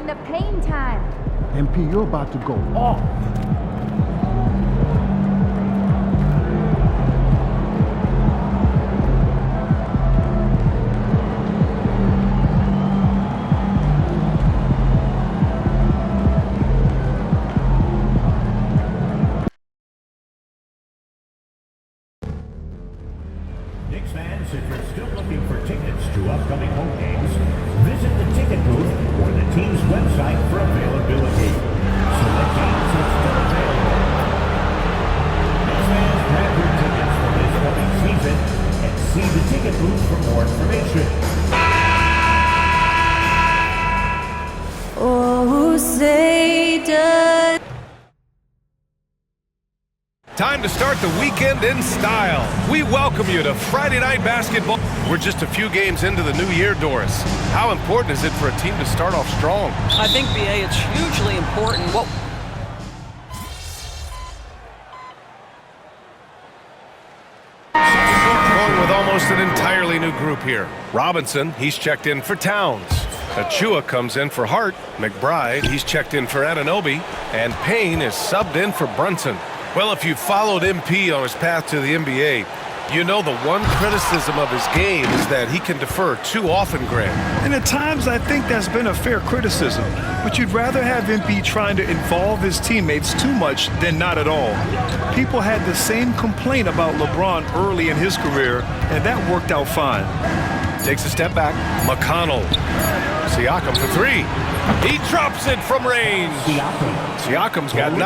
the pain time. MP, you're about to go off. Knicks fans, if you're still looking for tickets to upcoming home games, visit the ticket booth or the team's website for availability. Select games are still available. Knicks fans, grab your tickets for this coming season and see the ticket booth for more information. Oh, say does. Time to start the weekend in style. We welcome you to Friday Night Basketball. We're just a few games into the new year, Doris. How important is it for a team to start off strong? I think, B.A., it's hugely important. Going with almost an entirely new group here. Robinson, he's checked in for Towns. Achua comes in for Hart. McBride, he's checked in for Anunoby. And Payne is subbed in for Brunson. Well, if you've followed MP on his path to the NBA, you know the one criticism of his game is that he can defer too often, Grant. And at times, I think that's been a fair criticism. But you'd rather have MP trying to involve his teammates too much than not at all. People had the same complaint about LeBron early in his career, and that worked out fine. Takes a step back. McConnell. Siakam for three. He drops it from range. Siakam's got 9.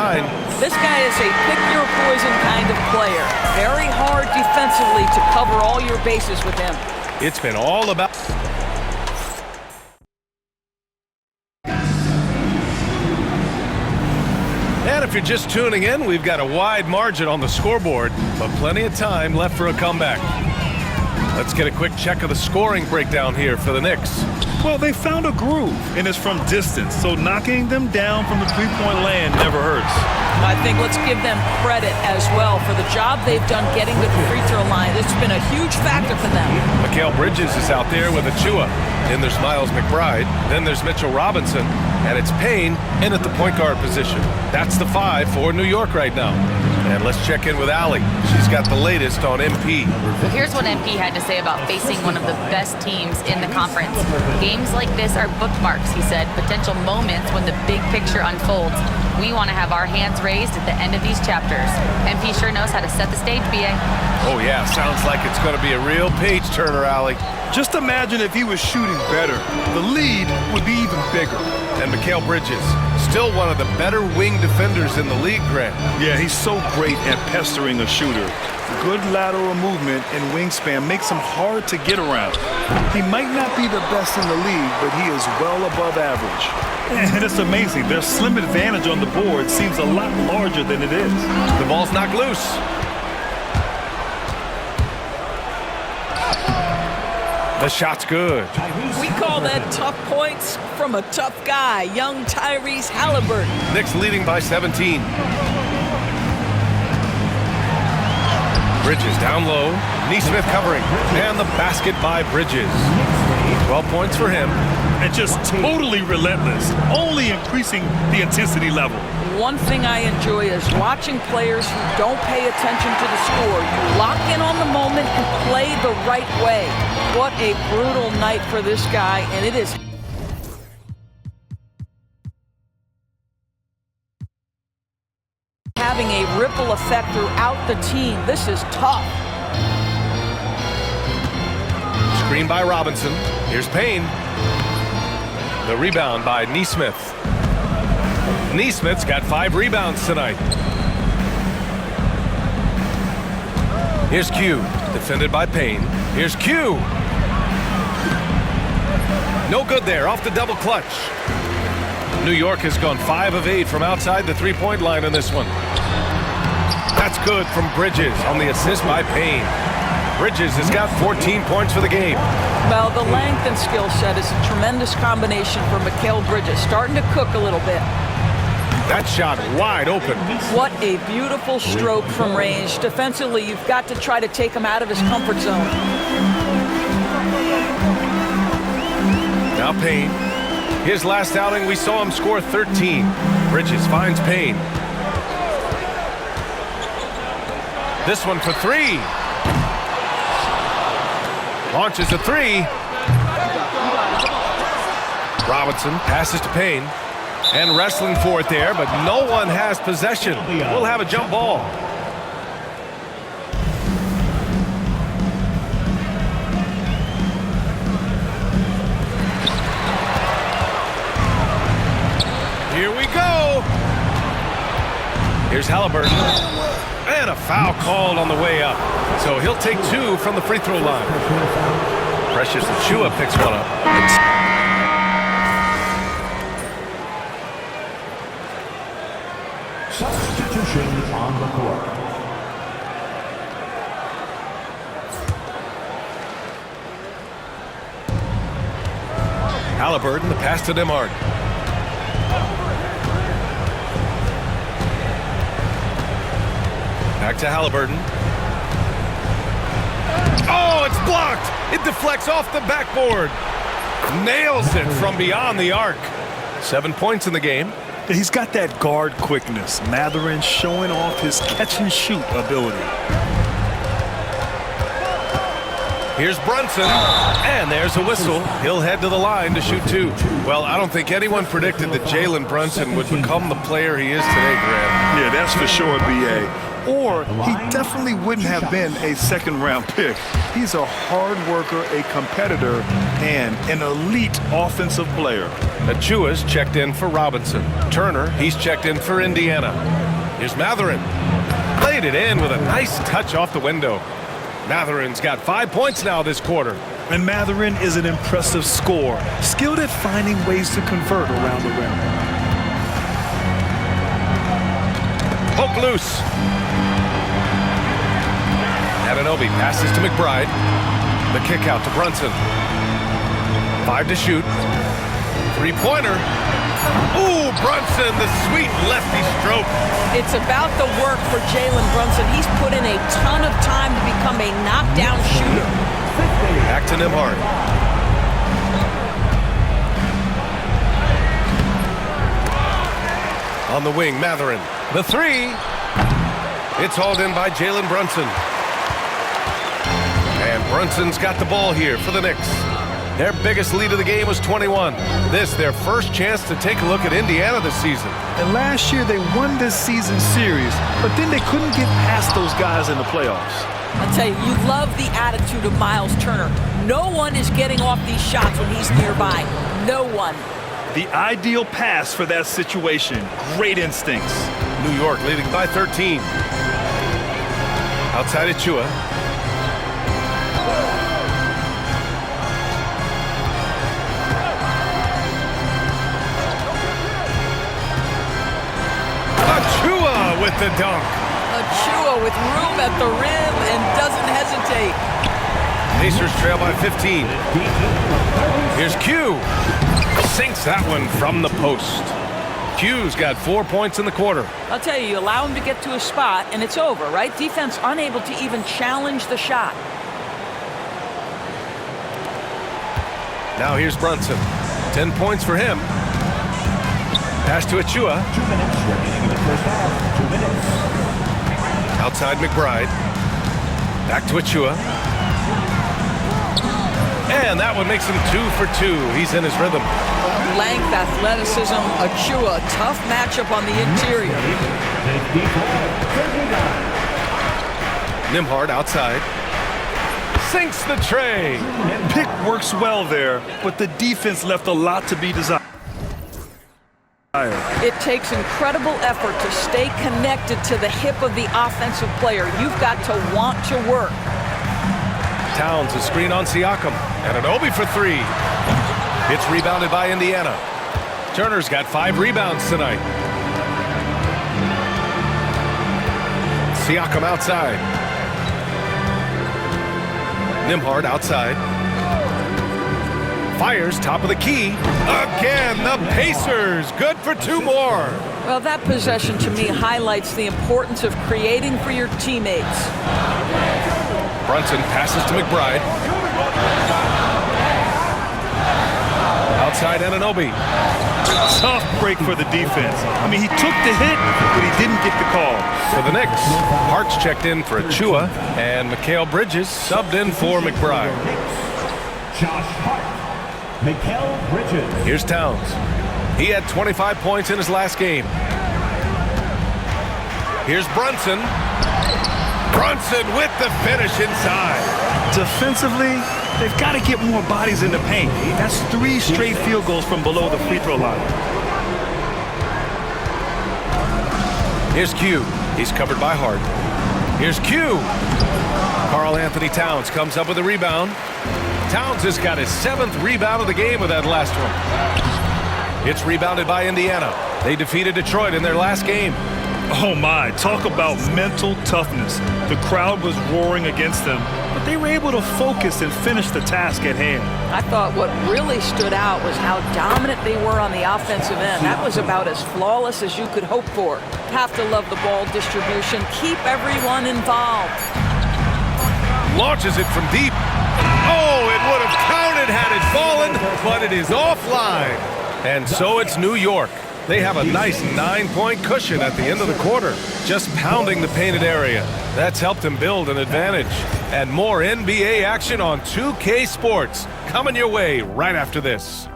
This guy is a pick-your-poison kind of player. Very hard defensively to cover all your bases with him. It's been all about... And if you're just tuning in, we've got a wide margin on the scoreboard, but plenty of time left for a comeback. Let's get a quick check of the scoring breakdown here for the Knicks. Well, they found a groove, and it's from distance, so knocking them down from the three-point land never hurts. I think let's give them credit as well for the job they've done getting to the free throw line. It's been a huge factor for them. Mikal Bridges is out there with Achua. Then there's Miles McBride. Then there's Mitchell Robinson. And it's Payne in at the point guard position. That's the 5 for New York right now. And let's check in with Allie. She's got the latest on MP. Well, here's what MP had to say about facing one of the best teams in the conference. Games like this are bookmarks, he said, potential moments when the big picture unfolds. We want to have our hands raised at the end of these chapters. MP sure knows how to set the stage, B.A. Oh, yeah, sounds like it's going to be a real page-turner, Allie. Just imagine if he was shooting better. The lead would be even bigger. And Mikal Bridges, still one of the better wing defenders in the league, Grant. Yeah, he's so great at pestering a shooter. Good lateral movement and wingspan makes him hard to get around. He might not be the best in the league, but he is well above average. And it's amazing. Their slim advantage on the board seems a lot larger than it is. The ball's knocked loose. The shot's good. We call that tough points from a tough guy, young Tyrese Halliburton. Knicks leading by 17. Bridges down low. Nesmith covering. And the basket by Bridges. 12 points for him. And just totally relentless, only increasing the intensity level. One thing I enjoy is watching players who don't pay attention to the score. You lock in on the moment and play the right way. What a brutal night for this guy, and it is having a ripple effect throughout the team. This is tough. Screen by Robinson. Here's Payne. The rebound by Nesmith. Nesmith's got 5 rebounds tonight. Here's Q, defended by Payne. Here's Q. No good there, off the double clutch. New York has gone 5 of 8 from outside the three-point line in this one. That's good from Bridges on the assist by Payne. Bridges has got 14 points for the game. Well, the length and skill set is a tremendous combination for Mikal Bridges, starting to cook a little bit. That shot wide open. What a beautiful stroke from range. Defensively, you've got to try to take him out of his comfort zone. Now Payne. His last outing, we saw him score 13. Bridges finds Payne. This one for three. Launches a three. Robinson passes to Payne. And wrestling for it there, but no one has possession. We'll have a jump ball. Here we go. Here's Halliburton. And a foul called on the way up. So he'll take two from the free throw line. Precious Achiuwa picks one up. Substitution on the court. Halliburton, the pass to Nembhard. Back to Halliburton. Oh, it's blocked. It deflects off the backboard. Nails it from beyond the arc. 7 points in the game. He's got that guard quickness. Mathurin showing off his catch-and-shoot ability. Here's Brunson, and there's a whistle. He'll head to the line to shoot two. Well, I don't think anyone predicted that Jalen Brunson would become the player he is today, Graham. Yeah, that's for sure, B.A. Or he definitely wouldn't have been a second-round pick. He's a hard worker, a competitor, and an elite offensive player. Achiuwa's checked in for Robinson. Turner, he's checked in for Indiana. Here's Mathurin. Laid it in with a nice touch off the window. Mathurin's got 5 points now this quarter. And Mathurin is an impressive scorer, skilled at finding ways to convert around the rim. Poke loose. Anunoby passes to McBride. The kick out to Brunson. 5 to shoot. Three-pointer. Ooh, Brunson, the sweet lefty stroke. It's about the work for Jalen Brunson. He's put in a ton of time to become a knockdown shooter. Back to Nembhard. On the wing, Mathurin. The three. It's hauled in by Jalen Brunson. And Brunson's got the ball here for the Knicks. Their biggest lead of the game was 21. This, their first chance to take a look at Indiana this season. And last year they won this season series, but then they couldn't get past those guys in the playoffs. I'll tell you, you love the attitude of Miles Turner. No one is getting off these shots when he's nearby. No one. The ideal pass for that situation. Great instincts. New York leading by 13. Outside Achiuwa. Achiuwa with the dunk. Achiuwa with room at the rim and doesn't hesitate. Pacers trail by 15. Here's Q. Sinks that one from the post. Q's got 4 points in the quarter. I'll tell you, you allow him to get to a spot and it's over, right? Defense unable to even challenge the shot. Now here's Brunson. 10 points for him. Pass to Achiuwa. 2 minutes remaining in the first half. 2 minutes. Outside McBride. Back to Achiuwa. And that one makes him 2 for 2. He's in his rhythm. Length, athleticism, Achiuwa. Tough matchup on the interior. Nembhard outside. Sinks the tray. Pick works well there, but the defense left a lot to be desired. It takes incredible effort to stay connected to the hip of the offensive player. You've got to want to work. Towns a screen on Siakam. Anunoby for three. It's rebounded by Indiana. Turner's got 5 rebounds tonight. Siakam outside. Nembhard outside. Fires top of the key. Again, the Pacers. Good for 2 more. Well, that possession to me highlights the importance of creating for your teammates. Brunson passes to McBride. Outside Anunoby. Tough break for the defense. I mean, he took the hit, but he didn't get the call. For the Knicks, Hart's checked in for Achua, and Mikal Bridges subbed in for McBride. Josh Hart. Mikal Bridges. Here's Towns. He had 25 points in his last game. Here's Brunson. Brunson with the finish inside. Defensively, they've got to get more bodies in the paint. That's 3 straight field goals from below the free throw line. Here's Q. He's covered by Hart. Here's Q. Karl Anthony Towns comes up with a rebound. Towns has got his 7th rebound of the game with that last one. It's rebounded by Indiana. They defeated Detroit in their last game. Oh my, talk about mental toughness. The crowd was roaring against them, but they were able to focus and finish the task at hand. I thought what really stood out was how dominant they were on the offensive end. That was about as flawless as you could hope for. Have to love the ball distribution. Keep everyone involved. Launches it from deep. Oh, it would have counted had it fallen, but it is offline. And so it's New York. They have a nice 9-point cushion at the end of the quarter, just pounding the painted area. That's helped them build an advantage. And more NBA action on 2K Sports coming your way right after this.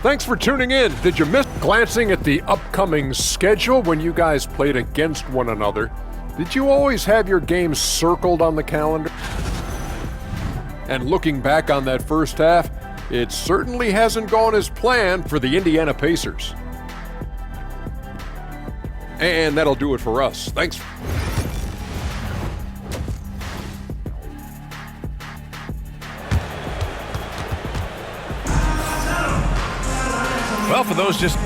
Thanks for tuning in. Did you miss glancing at the upcoming schedule when you guys played against one another? Did you always have your games circled on the calendar? And looking back on that first half, it certainly hasn't gone as planned for the Indiana Pacers. And that'll do it for us. Thanks. Well, for those just...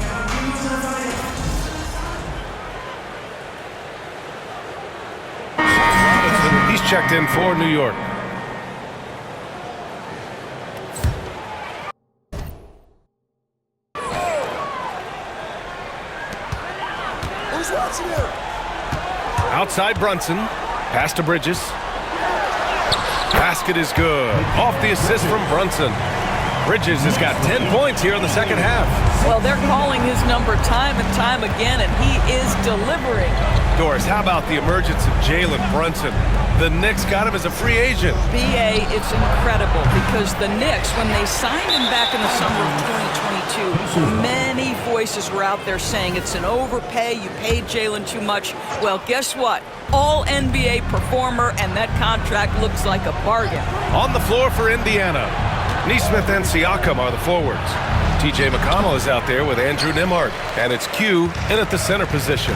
He's checked in for New York. Outside Brunson. Pass to Bridges. Basket is good. Off the assist from Brunson. Bridges has got 10 points here in the second half. Well, they're calling his number time and time again, and he is delivering. Doris, how about the emergence of Jalen Brunson? The Knicks got him as a free agent. B.A., it's incredible because the Knicks, when they signed him back in the summer of 2022, many voices were out there saying it's an overpay, you paid Jalen too much. Well, guess what? All NBA performer, and that contract looks like a bargain. On the floor for Indiana, Nesmith and Siakam are the forwards. TJ McConnell is out there with Andrew Nembhard, and it's Q in at the center position.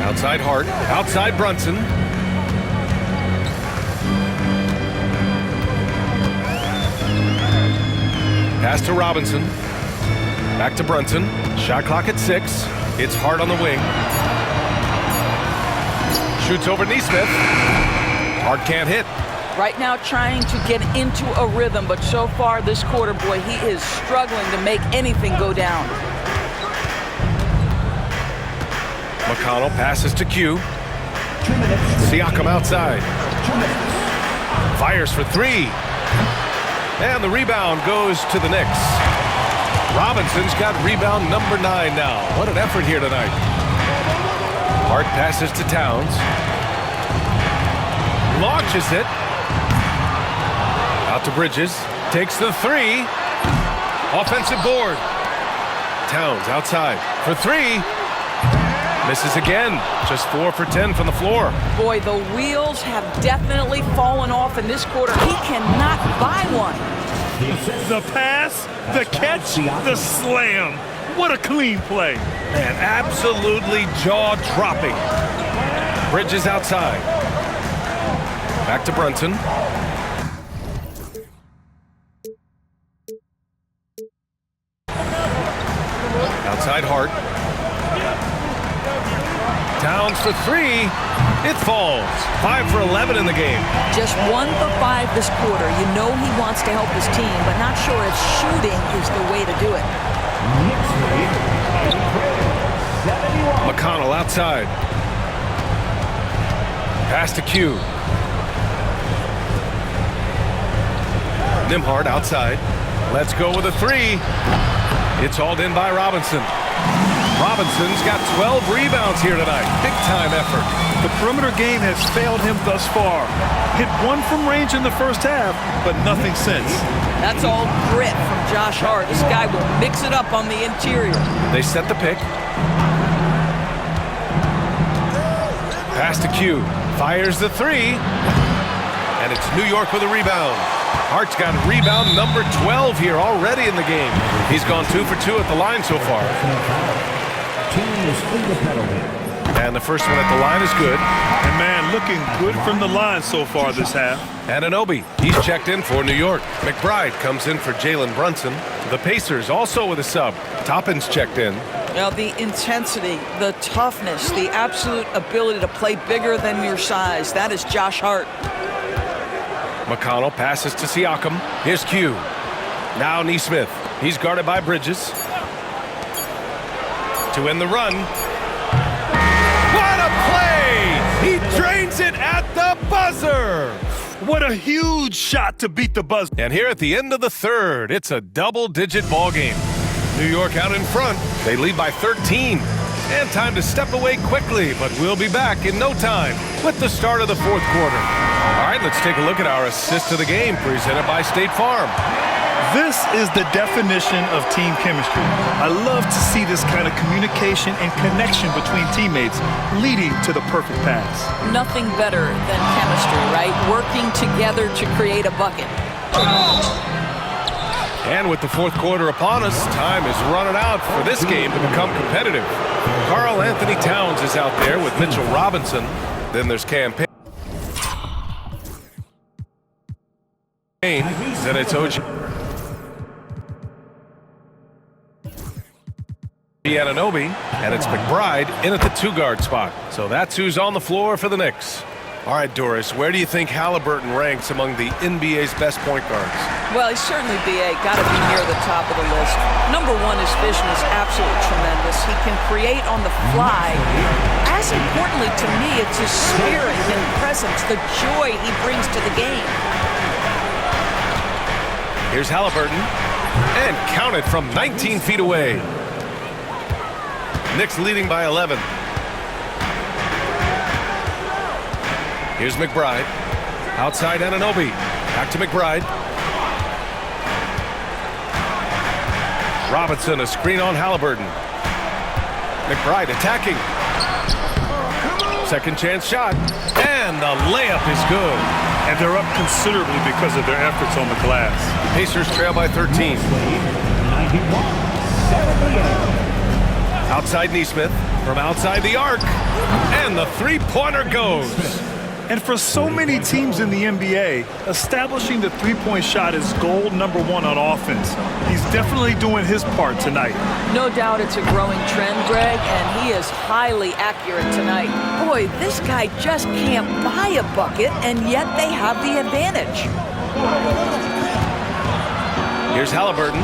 Outside Hart, outside Brunson. Pass to Robinson. Back to Brunson. Shot clock at 6. It's Hart on the wing. Shoots over Nesmith. Hart can't hit. Right now trying to get into a rhythm, but so far this quarter, boy, he is struggling to make anything go down. McConnell passes to Q. Siakam outside. Fires for 3. And the rebound goes to the Knicks. Robinson's got rebound number 9 now. What an effort here tonight. Hart passes to Towns. Launches it. Out to Bridges. Takes the 3. Offensive board. Towns outside for 3. Misses again. Just 4 for 10 from the floor. Boy, the wheels have definitely fallen off in this quarter. He cannot buy one. The pass, the catch, the slam. What a clean play. And absolutely jaw-dropping. Bridges outside. Back to Brunson. Outside Hart. Towns for 3. It falls. 5 for 11 in the game. Just 1 for 5 this quarter. You know he wants to help his team, but not sure if shooting is the way to do it. McConnell outside. Pass to Q. Nimhard outside. Let's go with a three. It's hauled in by Robinson. Robinson's got 12 rebounds here tonight. Big-time effort. The perimeter game has failed him thus far. Hit one from range in the first half, but nothing since. That's all grit from Josh Hart. This guy will mix it up on the interior. They set the pick. Pass to Q. Fires the three. And it's New York with a rebound. Hart's got rebound number 12 here already in the game. He's gone 2 for 2 at the line so far. Team is in the penalty. And the first one at the line is good. And man, looking good from the line so far this half. Anunoby, he's checked in for New York. McBride comes in for Jalen Brunson. The Pacers also with a sub. Toppin's checked in. Now, the intensity, the toughness, the absolute ability to play bigger than your size. That is Josh Hart. McConnell passes to Siakam. Here's Q. Now Neesmith. He's guarded by Bridges. To end the run. What a play! He drains it at the buzzer! What a huge shot to beat the buzzer. And here at the end of the third, it's a double-digit ball game. New York out in front. They lead by 13. And time to step away quickly, but we'll be back in no time with the start of the fourth quarter. All right, let's take a look at our assist of the game presented by State Farm. This is the definition of team chemistry. I love to see this kind of communication and connection between teammates leading to the perfect pass. Nothing better than chemistry, right? Working together to create a bucket. And with the fourth quarter upon us, time is running out for this game to become competitive. Karl Anthony Towns is out there with Mitchell Robinson. Then there's Cam Payne. Then it's OG Anunoby, and it's McBride in at the two-guard spot. So that's who's on the floor for the Knicks. All right, Doris, where do you think Halliburton ranks among the NBA's best point guards? Well, he's certainly, B.A., got to be near the top of the list. Number one, his vision is absolutely tremendous. He can create on the fly. As importantly to me, it's his spirit and presence, the joy he brings to the game. Here's Halliburton, and counted from 19 feet away. Knicks leading by 11. Here's McBride. Outside Anunoby. Back to McBride. Robinson, a screen on Halliburton. McBride attacking. Second chance shot. And the layup is good. And they're up considerably because of their efforts on the glass. Pacers trail by 13. 91-78. Outside Neesmith. From outside the arc. And the three-pointer goes. And for so many teams in the NBA, establishing the three-point shot is goal number one on offense. He's definitely doing his part tonight. No doubt it's a growing trend, Greg, and he is highly accurate tonight. Boy, this guy just can't buy a bucket, and yet they have the advantage. Here's Halliburton.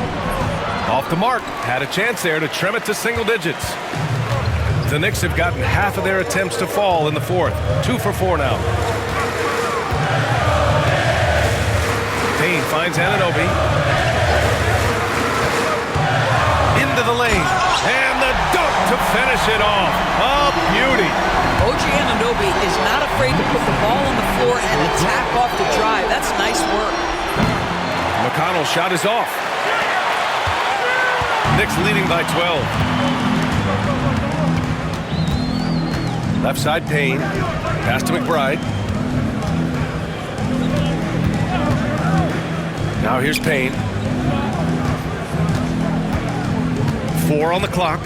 Off the mark. Had a chance there to trim it to single digits. The Knicks have gotten half of their attempts to fall in the fourth. 2 for 4 now. Payne finds Anunoby. Into the lane. And the dunk to finish it off. A beauty. OG Anunoby is not afraid to put the ball on the floor and attack off the drive. That's nice work. McConnell's shot is off. Knicks leading by 12. Left side Payne. Pass to McBride. Now here's Payne. 4 on the clock.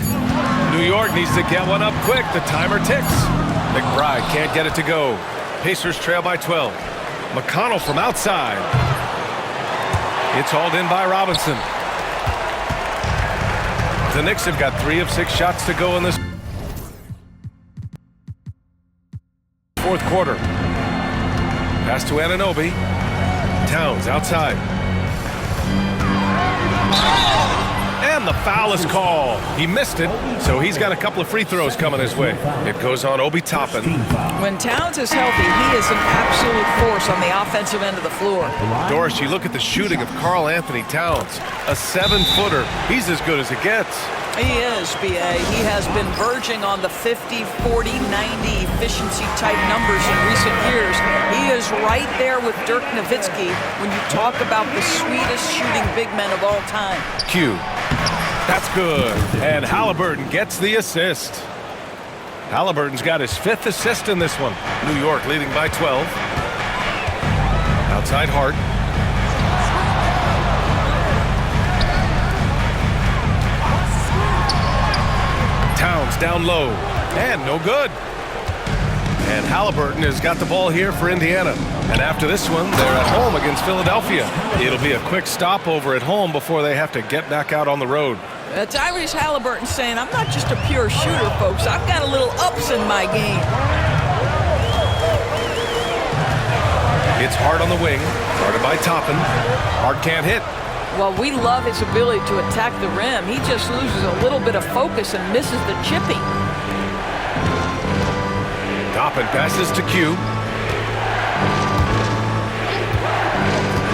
New York needs to get one up quick. The timer ticks. McBride can't get it to go. Pacers trail by 12. McConnell from outside. It's hauled in by Robinson. The Knicks have got 3 of 6 shots to go in this fourth quarter. Pass to Anunoby. Towns outside. And the foul is called. He missed it, so he's got a couple of free throws coming his way. It goes on Obi Toppin. When Towns is healthy, he is an absolute force on the offensive end of the floor. Doris, you look at the shooting of Karl Anthony Towns, a 7-footer. He's as good as it gets. He is, B.A. He has been verging on the 50, 40, 90 efficiency type numbers in recent years. He is right there with Dirk Nowitzki when you talk about the sweetest shooting big men of all time. Q. That's good. And Halliburton gets the assist. Halliburton's got his 5th assist in this one. New York leading by 12. Outside Hart. Towns down low. And no good. And Halliburton has got the ball here for Indiana. And after this one, they're at home against Philadelphia. It'll be a quick stopover at home before they have to get back out on the road. Tyrese Halliburton saying, I'm not just a pure shooter, folks. I've got a little ups in my game. It's Hart on the wing, guarded by Toppin. Hart can't hit. Well, we love his ability to attack the rim. He just loses a little bit of focus and misses the chipping. Toppin passes to Q.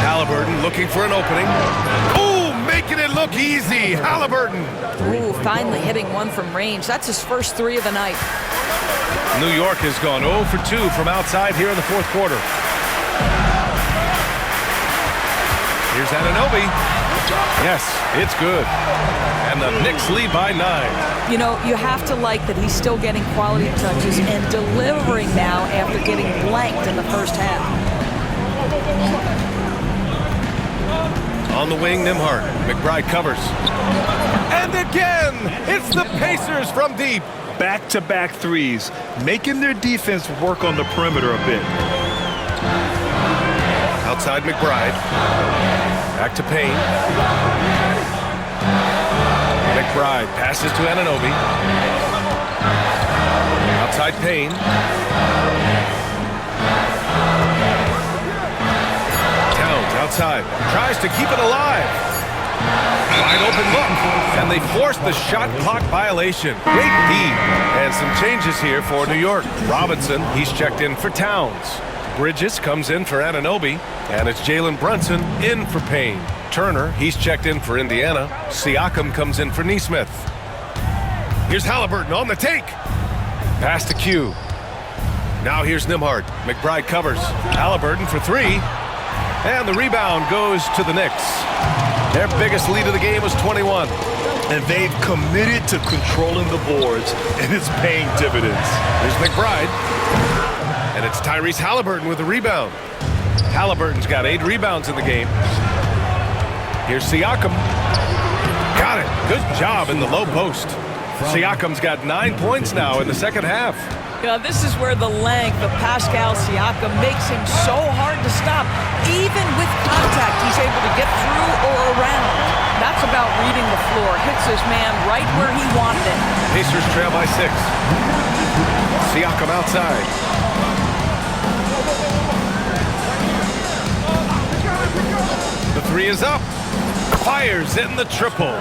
Halliburton looking for an opening. Ooh, making it look easy. Halliburton. Ooh, finally hitting one from range. That's his first 3 of the night. New York has gone 0 for 2 from outside here in the 4th quarter. Here's Anunoby. Yes, it's good. And the Knicks lead by 9. You know, you have to like that he's still getting quality touches and delivering now after getting blanked in the first half. On the wing, Nembhard. McBride covers. And again, it's the Pacers from deep. Back-to-back threes, making their defense work on the perimeter a bit. Outside McBride. Back to Payne. McBride passes to Anunoby. Outside Payne. Towns outside. Tries to keep it alive. Wide open look. And they force the shot clock violation. Great D. And some changes here for New York. Robinson, he's checked in for Towns. Bridges comes in for Anunoby, and it's Jalen Brunson in for Payne. Turner, he's checked in for Indiana. Siakam comes in for Nesmith. Here's Halliburton on the take. Pass to Q. Now here's Nembhard. McBride covers. Halliburton for 3. And the rebound goes to the Knicks. Their biggest lead of the game was 21. And they've committed to controlling the boards, and it's paying dividends. Here's McBride. And it's Tyrese Halliburton with the rebound. Halliburton's got 8 rebounds in the game. Here's Siakam. Got it. Good job in the low post. Siakam's got 9 points now in the second half. Yeah, this is where the length of Pascal Siakam makes him so hard to stop. Even with contact, he's able to get through or around. That's about reading the floor. Hits his man right where he wanted it. Pacers trail by 6. Siakam outside. The 3 is up. Fires in the triple.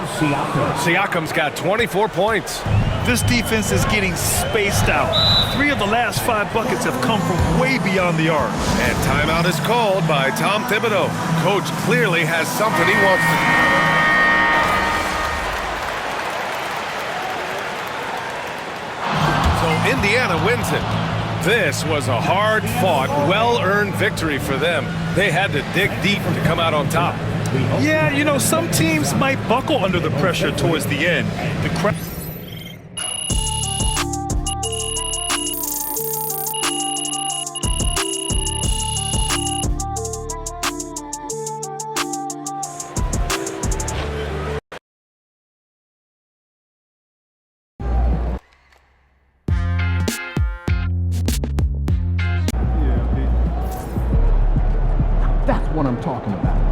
Siakam's got 24 points. This defense is getting spaced out. 3 of the last 5 buckets have come from way beyond the arc. And timeout is called by Tom Thibodeau. Coach clearly has something he wants to do. So Indiana wins it. This was a hard-fought, well-earned victory for them. They had to dig deep to come out on top. Yeah, you know, some teams might buckle under the pressure towards the end. That's what I'm talking about.